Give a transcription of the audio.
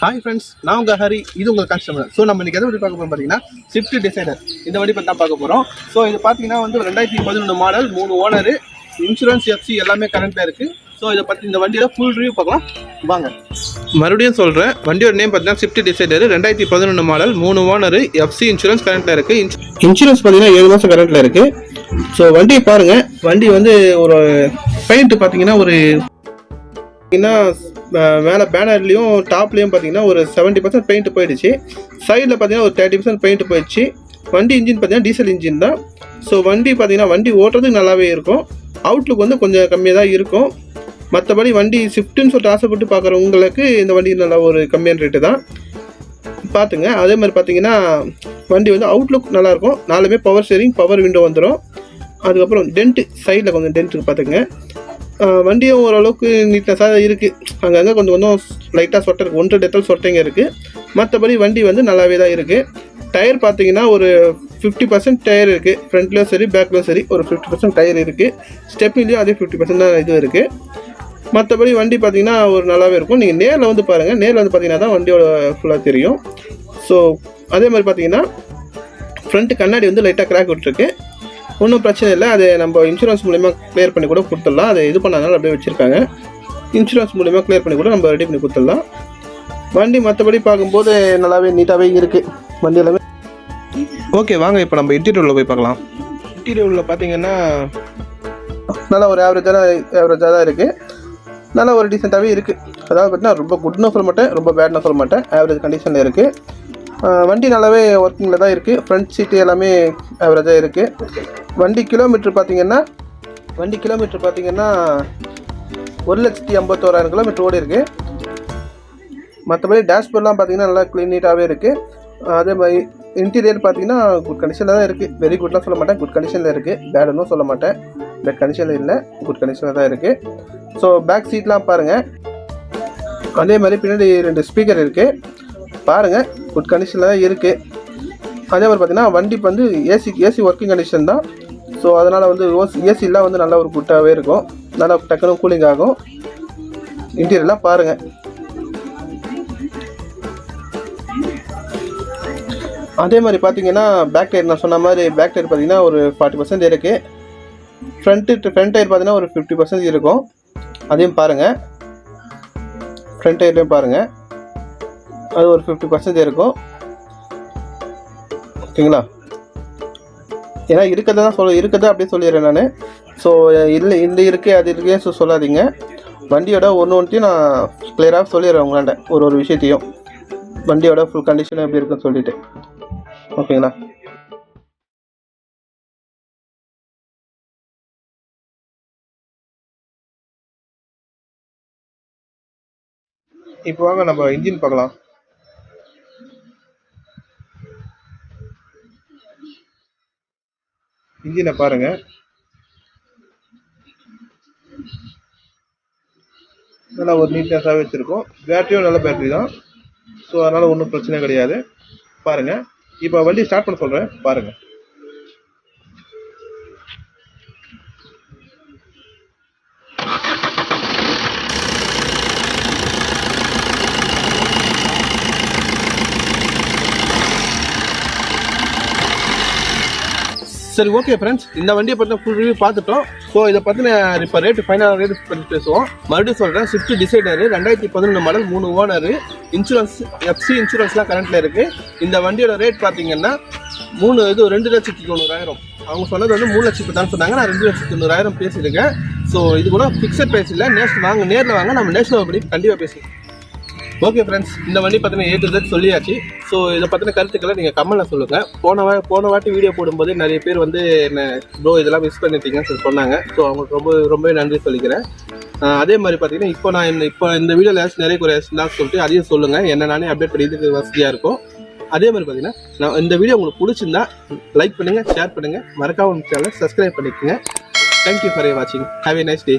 Hi friends, நான் உங்கள் ஹரி. இது உங்கள் கஸ்டமர். ஸோ நம்ம இன்றைக்கி எதை பற்றி பார்க்க போகிறோம் பார்த்தீங்கன்னா ஸ்விஃப்ட் டிசைனர் இந்த வண்டி பற்றி தான் பார்க்க போகிறோம். ஸோ இது பார்த்தீங்கன்னா வந்து 2011 மாடல், 3 ஓனரு, இன்சூரன்ஸ் எஃப்சி எல்லாமே கரண்ட்டில் இருக்குது. ஸோ இதை பற்றி இந்த வண்டியோட ஃபுல் ரிவ்யூ பார்க்கலாம் வாங்க. மறுபடியும் சொல்கிறேன், வண்டியோட நேம் பார்த்தீங்கன்னா Swift designer, 2011 model, 3 owner, FC insurance கரண்ட்டில் இருக்குது. இன்சூரன்ஸ் பார்த்தீங்கன்னா 7 மாதம் கரண்ட்டில் இருக்குது. ஸோ வண்டியை பாருங்கள். வண்டி வந்து ஒரு பெயிண்ட் பார்த்தீங்கன்னா ஒரு மேலே பேனர்லேயும் டாப்லேயும் பார்த்தீங்கன்னா ஒரு 70% பெயிண்ட் போயிடுச்சு. சைடில் பார்த்தீங்கன்னா ஒரு 30% பெயிண்ட் போயிடுச்சு. வண்டி இன்ஜின் பார்த்தீங்கன்னா டீசல் இன்ஜின் தான். ஸோ வண்டி பார்த்தீங்கன்னா வண்டி ஓட்டுறதுக்கு நல்லாவே இருக்கும். அவுட்லுக் வந்து கொஞ்சம் கம்மியாக தான் இருக்கும். மற்றபடி வண்டி ஸ்விஃப்ட்டுன்னு சொல்லிட்டு ஆசைப்பட்டு பார்க்குறவங்களுக்கு இந்த வண்டி நல்லா ஒரு கம்மியான ரேட்டு தான் பார்த்துங்க. அதே மாதிரி பார்த்தீங்கன்னா வண்டி வந்து அவுட்லுக் நல்லாயிருக்கும். நாலுமே பவர் ஸ்டீரிங், பவர் விண்டோ வந்துடும். அதுக்கப்புறம் டென்ட்டு சைடில் கொஞ்சம் டென்ட்டு பார்த்துங்க. வண்டியும் ஓரளவுக்கு நீட்னஸாக இருக்குது. அங்கங்கே கொஞ்சம் லைட்டாக சொட்டை இருக்குது, 1 டெத்தல் சொட்டைங்க இருக்குது. மற்றபடி வண்டி வந்து நல்லாவே தான் இருக்குது. டயர் பார்த்தீங்கன்னா ஒரு 50% டயர் இருக்குது. ஃப்ரண்ட்லேயும் சரி பேக்லேயும் சரி ஒரு 50% டயர் இருக்குது. ஸ்டெப்னிலையும் அதே 50% தான் இது இருக்குது. மற்றபடி வண்டி பார்த்தீங்கன்னா ஒரு நல்லாவே இருக்கும். நீங்கள் நேரில் வந்து பாருங்கள். நேரில் வந்து பார்த்தீங்கன்னா தான் வண்டியோட ஃபுல்லாக தெரியும். ஸோ அதே மாதிரி பார்த்தீங்கன்னா ஃப்ரண்ட்டு கண்ணாடி வந்து லைட்டாக கிராக் விட்டுருக்கு. ஒன்றும் பிரச்சனை இல்லை. அது நம்ம இன்சூரன்ஸ் மூலிமா கிளியர் பண்ணி கூட கொடுத்துடலாம். அது இது பண்ணாதனால அப்படியே வச்சுருக்காங்க. இன்சூரன்ஸ் மூலிமா கிளியர் பண்ணி கூட நம்ம ரெடி பண்ணி கொடுத்துடலாம். வண்டி மற்றபடி பார்க்கும்போது நல்லாவே நீட்டாகவே இருக்குது வண்டி எல்லாமே. ஓகே வாங்க, இப்போ நம்ம இன்டீரியரில் போய் பார்க்கலாம். இன்டீரியரில் பார்த்தீங்கன்னா நல்லா ஒரு ஆவரேஜாக தான் இருக்குது. நல்லா ஒரு டீசெண்டாகவே இருக்குது. அதாவது பார்த்தீங்கன்னா ரொம்ப குட்னு சொல்ல மாட்டேன், ரொம்ப பேட்னு சொல்ல மாட்டேன், ஆவரேஜ் கண்டிஷனில் இருக்குது. வண்டி நல்லாவே ஒர்க்கிங்கில் தான் இருக்குது. ஃப்ரண்ட் சீட்டு எல்லாமே ஆவரேஜாக இருக்குது. வண்டி கிலோமீட்ரு பார்த்தீங்கன்னா 1,51,000 கிலோமீட்டர் ஓடி இருக்குது. மற்றபடி டேஷ்போர்ட்லாம் பார்த்தீங்கன்னா நல்லா க்ளீன் நீட்டாகவே இருக்குது. அதே மாதிரி இன்டீரியர் பார்த்தீங்கன்னா குட் கண்டிஷனில் தான் இருக்குது. வெரி குட்லாம் சொல்ல மாட்டேன், குட் கண்டிஷனில் இருக்குது. பேடுன்னு சொல்ல மாட்டேன், பேட் கண்டிஷனில் இல்லை, குட் கண்டிஷனில் தான் இருக்குது. ஸோ பேக் சீட்லாம் பாருங்கள். அதே மாதிரி பின்னாடி 2 ஸ்பீக்கர் இருக்குது பாருங்கள், குட் கண்டிஷனில் தான் இருக்குது. அதே மாதிரி பார்த்தீங்கன்னா வண்டி வந்து ஏசி ஒர்க்கிங் கண்டிஷன் தான். ஸோ அதனால் வந்து ஏசிலாம் வந்து நல்லா ஒரு குட்டாகவே இருக்கும். நல்லா டக்குனு கூலிங் ஆகும். இன்டீரியர்லாம் பாருங்கள். அதே மாதிரி பார்த்தீங்கன்னா பேக் டயர் நான் சொன்ன மாதிரி பேக் டயர் பார்த்தீங்கன்னா ஒரு 40% இருக்குது. ஃப்ரண்ட் டயர் பார்த்தீங்கன்னா ஒரு 50% இருக்கும். அதையும் பாருங்கள். ஃப்ரண்ட் டயர்லையும் பாருங்கள், அது ஒரு 50% இருக்கும். ஓகேங்களா? ஏன்னா இருக்கிறத அப்படியே சொல்லிடுறேன் நான். ஸோ இல்லை இந்த இருக்குது அது இருக்கே சொல்லாதீங்க. வண்டியோட ஒன்றையும் நான் கிளியராக சொல்லிடுறேன் உங்களாண்ட ஒரு விஷயத்தையும். வண்டியோட ஃபுல் கண்டிஷன் எப்படி இருக்குன்னு சொல்லிட்டு. ஓகேங்களா? இப்போ வாங்க நம்ம இன்ஜின் பார்க்கலாம். இன்ஜினை பாருங்கள். நல்லா ஒரு நீட்னஸாகவே வச்சுருக்கோம். பேட்டரியும் நல்ல பேட்டரி தான். ஸோ அதனால் ஒன்றும் பிரச்சனை கிடையாது. பாருங்கள். இப்போ வண்டி ஸ்டார்ட் பண்ண சொல்கிறேன் பாருங்கள். சரி, ஓகே ஃப்ரெண்ட்ஸ், இந்த வண்டியை பற்றின ஃபுல் ரிவ்யூ பார்த்துட்டோம். ஸோ இதை பற்றின இப்போ ஃபைனல் ரேட் பற்றி பேசுவோம். மறுபடியும் சொல்கிறேன், Swift designer 2011 model, 3 owner, insurance FC இன்சூரன்ஸ்லாம் கரண்ட்டில் இருக்குது. இந்த வண்டியோட ரேட் பார்த்தீங்கன்னா 2,90,000. அவங்க சொன்னது வந்து 3 லட்சத்துக்கு தான் சொன்னாங்க. நான் 2,90,000 பேசியிருக்கேன். ஸோ இது கூட ஃபிக்ஸட் ப்ரைஸ் இல்லை. நேரில் வாங்க, நம்ம நேஷனல் படி கண்டிப்பாக பேசுவோம். ஓகே ஃப்ரெண்ட்ஸ், இந்த வண்டி பற்றின ஏற்று சொல்லியாச்சு. ஸோ இதை பற்றின கருத்துக்களை நீங்கள் கமெண்ட்டில் சொல்லுங்கள். போன வாட்டி வீடியோ போடும்போது நிறைய பேர் வந்து என்ன ப்ரோ இதெல்லாம் மிஸ் பண்ணிட்டீங்கன்னு சொன்னாங்க. ஸோ அவங்களுக்கு ரொம்ப நன்றி சொல்லிக்கிறேன். அதே மாதிரி பார்த்தீங்கன்னா இப்போ இந்த வீடியோவில் நிறைய குறை சொல்லிட்டு அதையும் சொல்லுங்கள். என்ன நானே அப்டேட் பண்ணி இதுக்கு வசதியாக இருக்கும். அதே மாதிரி பார்த்தீங்கன்னா நான் இந்த வீடியோ உங்களுக்கு பிடிச்சிருந்தா லைக் பண்ணுங்கள், ஷேர் பண்ணுங்கள், மறக்காம சேனலை சப்ஸ்கிரைப் பண்ணிக்கோங்க. தேங்க்யூ ஃபார் வாட்சிங். Have a nice day.